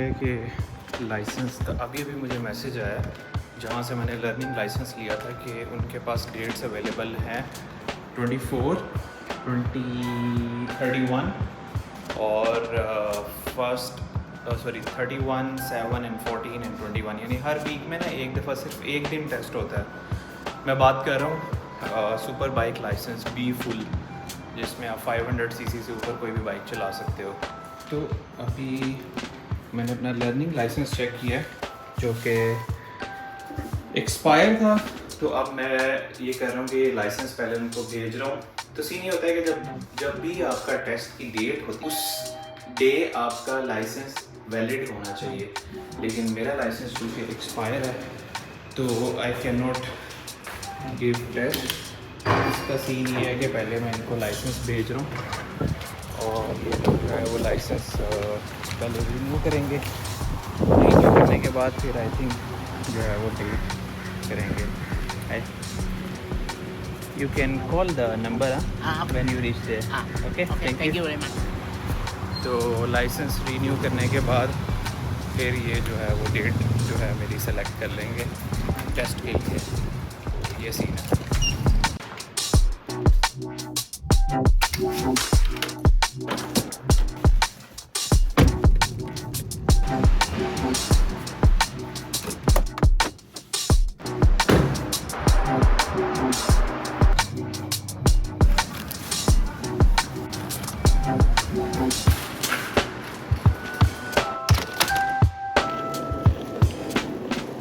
है कि लाइसेंस का अभी मुझे मैसेज आया जहाँ से मैंने लर्निंग लाइसेंस लिया था कि उनके पास डेट्स अवेलेबल हैं 24, 20, 31 और 31, 7 एंड 14 एंड 21, यानी हर वीक में ना एक दफ़ा सिर्फ एक दिन टेस्ट होता है। मैं बात कर रहा हूँ super bike licence B full, जिसमें आप 500 सीसी से ऊपर कोई भी बाइक चला सकते हो। तो अभी मैंने अपना लर्निंग लाइसेंस चेक किया जो कि एक्सपायर था, तो अब मैं ये कर रहा हूँ कि लाइसेंस पहले उनको भेज रहा हूँ। तो सीन ये होता है कि जब भी आपका टेस्ट की डेट होती है उस डे आपका लाइसेंस वैलिड होना चाहिए, लेकिन मेरा लाइसेंस चूँकि एक्सपायर है तो I can not give test. इसका सीन ये है कि पहले मैं इनको लाइसेंस भेज रहा हूँ और ये जो है वो लाइसेंस पहले रिन्यू करेंगे। रिन्यू करने के बाद फिर आई थिंक जो है वो डेट करेंगे। You can call the number when you reach there. Okay, thank you very much. तो लाइसेंस रिन्यू करने के बाद फिर ये जो है वो डेट जो है मेरी सेलेक्ट कर लेंगे टेस्ट के लिए। ये सीन है।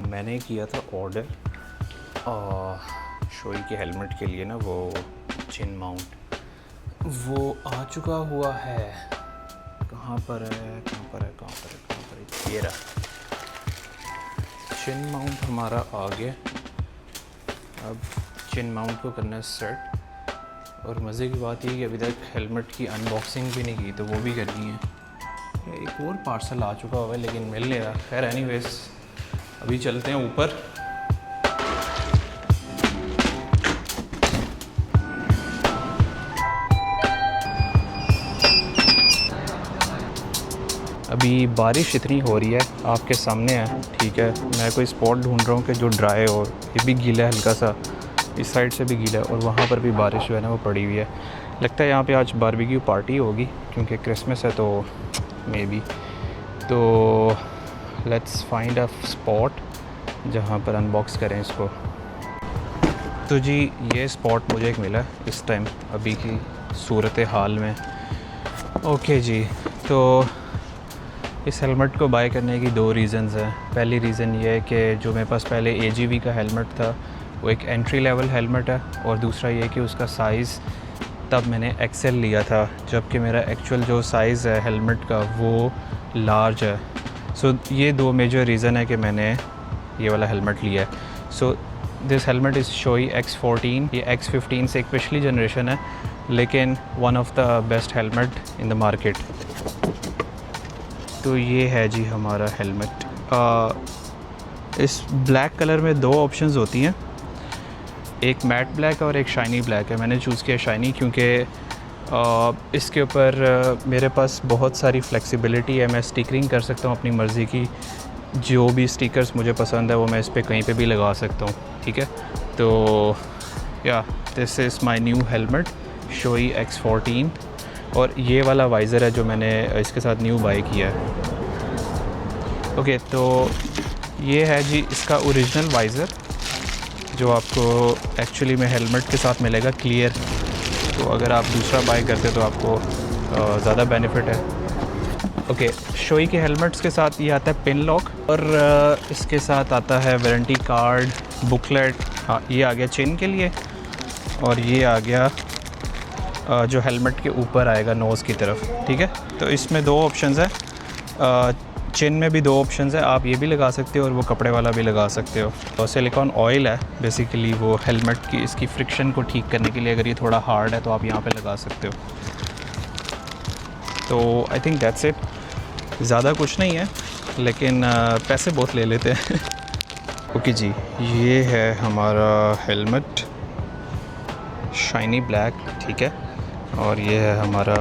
मैंने किया था ऑर्डर शोई के हेलमेट के लिए ना, वो चिन माउंट वो आ चुका हुआ है। कहाँ पर है ये रहा। चिन माउंट हमारा आ गया। अब चिन माउंट को करना है सेट। और मज़े की बात ये कि अभी तक हेलमेट की अनबॉक्सिंग भी नहीं की, तो वो भी करनी है। एक और पार्सल आ चुका हुआ है लेकिन मिल नहीं रहा। खैर एनीवेज अभी चलते हैं ऊपर। अभी बारिश इतनी हो रही है, आपके सामने है, ठीक है। मैं कोई स्पॉट ढूंढ रहा हूँ कि जो ड्राई हो। ये भी गीला है हल्का सा, इस साइड से भी गीला है और वहाँ पर भी बारिश जो है ना वो पड़ी हुई है। लगता है यहाँ पे आज बारबेक्यू पार्टी होगी क्योंकि क्रिसमस है, तो मे बी। तो लेट्स फाइंड अ स्पॉट जहाँ पर अनबॉक्स करें इसको। तो जी ये स्पॉट मुझे एक मिला इस टाइम अभी की सूरत हाल में। ओके जी, तो इस हेलमेट को बाय करने की दो रीज़न्स हैं। पहली रीज़न ये है कि जो मेरे पास पहले AGV का हेलमेट था वो एक एंट्री लेवल हेलमेट है, और दूसरा ये कि उसका साइज़ तब मैंने XL लिया था, जबकि मेरा एक्चुअल जो साइज़ है हेलमेट का वो लार्ज है। सो ये दो मेजर रीज़न है कि मैंने ये वाला हेलमेट लिया है। So this helmet is showy X14। ये X15 से एक पिछली जनरेशन है, लेकिन one of the best helmet in the market. तो ये है जी हमारा हेलमेट। इस ब्लैक कलर में दो ऑप्शंस होती हैं, एक मैट ब्लैक और एक शाइनी ब्लैक है। मैंने चूज़ किया शाइनी क्योंकि इसके ऊपर मेरे पास बहुत सारी फ्लेक्सिबिलिटी है। मैं स्टिकरिंग कर सकता हूँ अपनी मर्ज़ी की, जो भी स्टिकर्स मुझे पसंद है वो मैं इस पर कहीं पे भी लगा सकता हूँ, ठीक है। तो या this is my new helmet showy X14, और ये वाला वाइज़र है जो मैंने इसके साथ न्यू बाय किया है। ओके, तो ये है जी इसका ओरिजिनल वाइज़र जो आपको एक्चुअली में हेलमेट के साथ मिलेगा क्लियर। तो अगर आप दूसरा बाय करते तो आपको ज़्यादा बेनिफिट है। ओके, शोई के हेलमेट्स के साथ ये आता है पिन लॉक, और इसके साथ आता है वारंटी कार्ड, बुकलेट। हाँ, ये आ गया चिन के लिए, और ये आ गया जो हेलमेट के ऊपर आएगा नोज़ की तरफ, ठीक है। तो इसमें दो ऑप्शंस है, चिन में भी दो ऑप्शंस है। आप ये भी लगा सकते हो और वो कपड़े वाला भी लगा सकते हो। तो सिलिकॉन ऑयल है बेसिकली, वो हेलमेट की इसकी फ्रिक्शन को ठीक करने के लिए। अगर ये थोड़ा हार्ड है तो आप यहाँ पे लगा सकते हो। तो आई थिंक दैट्स इट। ज़्यादा कुछ नहीं है, लेकिन पैसे बहुत ले लेते हैं। ओके जी, ये है हमारा हेलमेट शाइनी ब्लैक, ठीक है। और ये है हमारा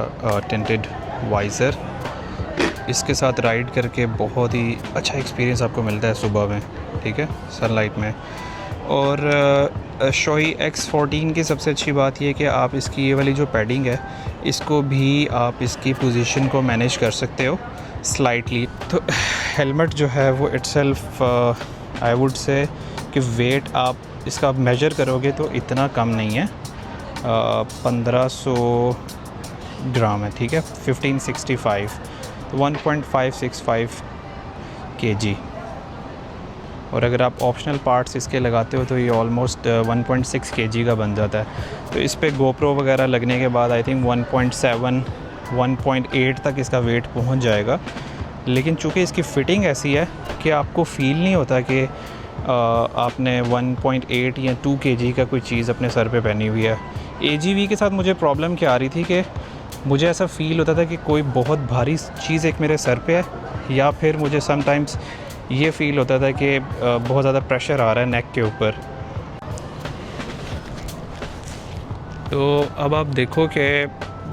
टिंटेड वाइज़र। इसके साथ राइड करके बहुत ही अच्छा एक्सपीरियंस आपको मिलता है सुबह में, ठीक है, सनलाइट में। और शॉई X14 की सबसे अच्छी बात ये है कि आप इसकी ये वाली जो पैडिंग है इसको भी आप इसकी पोजीशन को मैनेज कर सकते हो स्लाइटली। तो हेलमेट जो है वो इटसेल्फ आई वुड से कि वेट आप इसका मेजर करोगे तो इतना कम नहीं है, 1500 ग्राम है, ठीक है, 1565, तो 1.565 kg। और अगर आप ऑप्शनल पार्ट्स इसके लगाते हो तो ये ऑलमोस्ट 1.6 kg का बन जाता है। तो इस पे GoPro वगैरह लगने के बाद आई थिंक 1.7 1.8 तक इसका वेट पहुंच जाएगा। लेकिन चूँकि इसकी फ़िटिंग ऐसी है कि आपको फ़ील नहीं होता कि आपने 1.8 या 2 kg का कोई चीज़ अपने सर पे पहनी हुई है। AGV के साथ मुझे प्रॉब्लम क्या आ रही थी कि मुझे ऐसा फ़ील होता था कि कोई बहुत भारी चीज़ एक मेरे सर पे है, या फिर मुझे समटाइम्स ये फ़ील होता था कि बहुत ज़्यादा प्रेशर आ रहा है नेक के ऊपर। तो अब आप देखो कि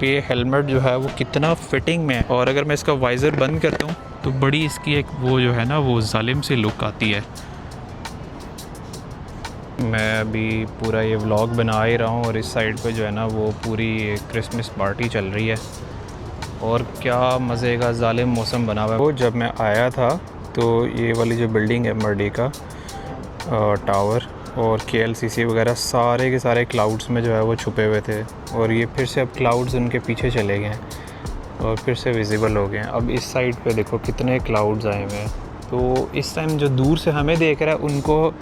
ये हेलमेट जो है वो कितना फिटिंग में है। और अगर मैं इसका वाइज़र बंद करता हूँ तो बड़ी इसकी एक वो जो है ना वो जालिम सी लुक आती है। मैं अभी पूरा ये व्लॉग बना ही रहा हूँ और इस साइड पे जो है ना वो पूरी क्रिसमस पार्टी चल रही है और क्या मज़े का जालिम मौसम बना हुआ है। वो जब मैं आया था तो ये वाली जो बिल्डिंग है मर्डिका टावर और KLCC वगैरह सारे के सारे क्लाउड्स में जो है वो छुपे हुए थे, और ये फिर से अब क्लाउड्स उनके पीछे चले गए हैं और फिर से विजिबल हो गए हैं। अब इस साइड पे देखो कितने क्लाउड्स आए हुए हैं। तो इस टाइम जो दूर से हमें देख रहा है उनको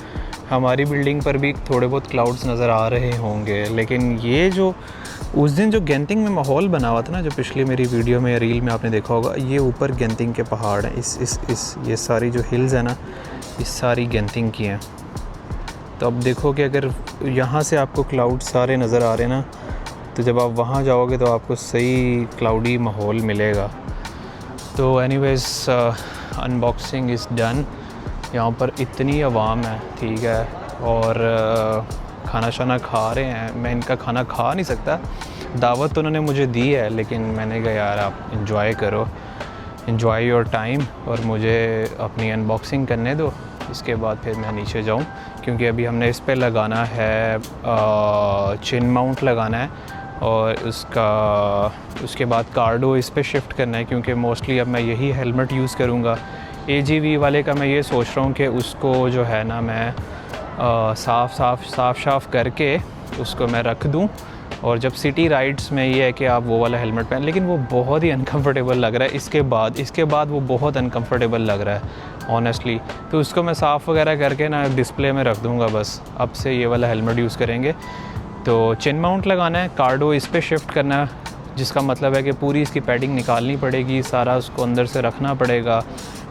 हमारी बिल्डिंग पर भी थोड़े बहुत क्लाउड्स नज़र आ रहे होंगे, लेकिन ये जो उस दिन जो गेंटिंग में माहौल बना हुआ था ना, जो पिछली मेरी वीडियो में या रील में आपने देखा होगा, ये ऊपर गेंटिंग के पहाड़ हैं। इस ये सारी जो हिल्स है ना, इस सारी गेंटिंग की हैं। तो अब देखो कि अगर यहाँ से आपको क्लाउड सारे नज़र आ रहे हैं ना, तो जब आप वहाँ जाओगे तो आपको सही क्लाउडी माहौल मिलेगा। तो एनीवेज़ अनबॉक्सिंग इज़ डन। यहाँ पर इतनी आवाम है, ठीक है, और खाना शाना खा रहे हैं। मैं इनका खाना खा नहीं सकता, दावत तो उन्होंने मुझे दी है, लेकिन मैंने कहा यार आप इंजॉय करो, इंजॉय योर टाइम, और मुझे अपनी अनबॉक्सिंग करने दो। इसके बाद फिर मैं नीचे जाऊँ, क्योंकि अभी हमने इस पे लगाना है चिन माउंट लगाना है, और उसके बाद कार्डो इस पे शिफ्ट करना है, क्योंकि मोस्टली अब मैं यही हेलमेट यूज़ करूँगा। AGV वाले का मैं ये सोच रहा हूँ कि उसको जो है ना मैं साफ़ करके उसको मैं रख दूँ, और जब सिटी राइड्स में ये है कि आप वो वाला हेलमेट पहन, लेकिन वो बहुत ही अनकंफर्टेबल लग रहा है। इसके बाद वो बहुत अनकंफर्टेबल लग रहा है ऑनेस्टली। तो उसको मैं साफ़ वगैरह करके ना डिस्प्ले में रख दूँगा। बस अब से ये वाला हेलमेट यूज़ करेंगे। तो चिन माउंट लगाना है, कार्डो इस पे शिफ्ट करना है, जिसका मतलब है कि पूरी इसकी पैडिंग निकालनी पड़ेगी, सारा उसको अंदर से रखना पड़ेगा।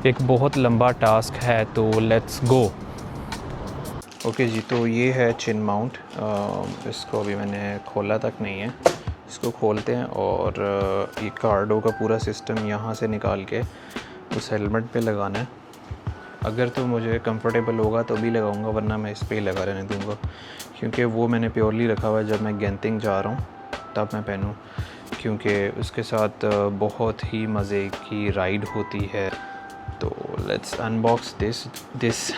एक बहुत लंबा टास्क है, तो लेट्स गो। ओके जी, तो ये है चिन माउंट। इसको अभी मैंने खोला तक नहीं है, इसको खोलते हैं और ये कार्डो का पूरा सिस्टम यहाँ से निकाल के उस हेलमेट पे लगाना है। अगर तो मुझे कंफर्टेबल होगा तो भी लगाऊंगा, वरना मैं इस पे ही लगा रहने दूंगा, क्योंकि वो मैंने प्योरली रखा हुआ है जब मैं गेंटिंग जा रहा हूँ तब मैं पहनूँ, क्योंकि उसके साथ बहुत ही मज़े की राइड होती है। तो let's unbox this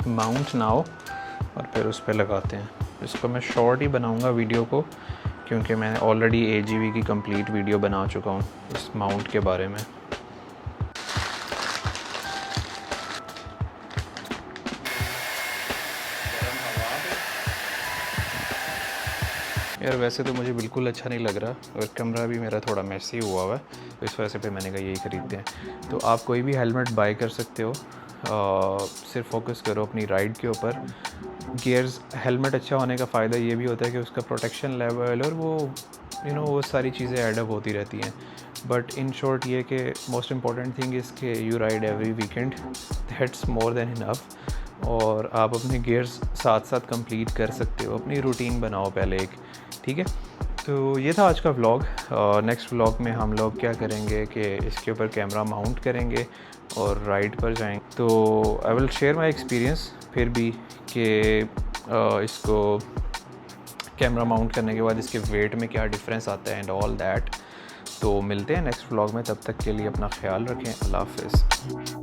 mount now, और फिर उस पर लगाते हैं। इसको मैं शॉर्ट ही बनाऊंगा वीडियो को, क्योंकि मैं ऑलरेडी AGV की कंप्लीट वीडियो बना चुका हूँ इस माउंट के बारे में। यार वैसे तो मुझे बिल्कुल अच्छा नहीं लग रहा, और कैमरा भी मेरा थोड़ा मैसी हुआ हुआ है, तो इस वजह से फिर मैंने कहा यही ख़रीदते हैं। तो आप कोई भी हेलमेट बाय कर सकते हो, सिर्फ फोकस करो अपनी राइड के ऊपर। गियर्स हेलमेट अच्छा होने का फ़ायदा ये भी होता है कि उसका प्रोटेक्शन लेवल और वो वो सारी चीज़ें एडअप होती रहती हैं। बट इन शॉर्ट ये कि मोस्ट इम्पॉर्टेंट थिंग इज़ के you ride every weekend, that's more than enough. और आप अपने गियर्स साथ साथ कंप्लीट कर सकते हो, अपनी रूटीन बनाओ पहले एक, ठीक है। तो ये था आज का व्लॉग। नेक्स्ट व्लॉग में हम लोग क्या करेंगे कि इसके ऊपर कैमरा माउंट करेंगे और राइड पर जाएंगे। तो I will share my experience फिर भी कि इसको कैमरा माउंट करने के बाद इसके वेट में क्या डिफरेंस आता है एंड ऑल दैट। तो मिलते हैं नेक्स्ट व्लॉग में, तब तक के लिए अपना ख्याल रखें। अल्लाह हाफ़िज़।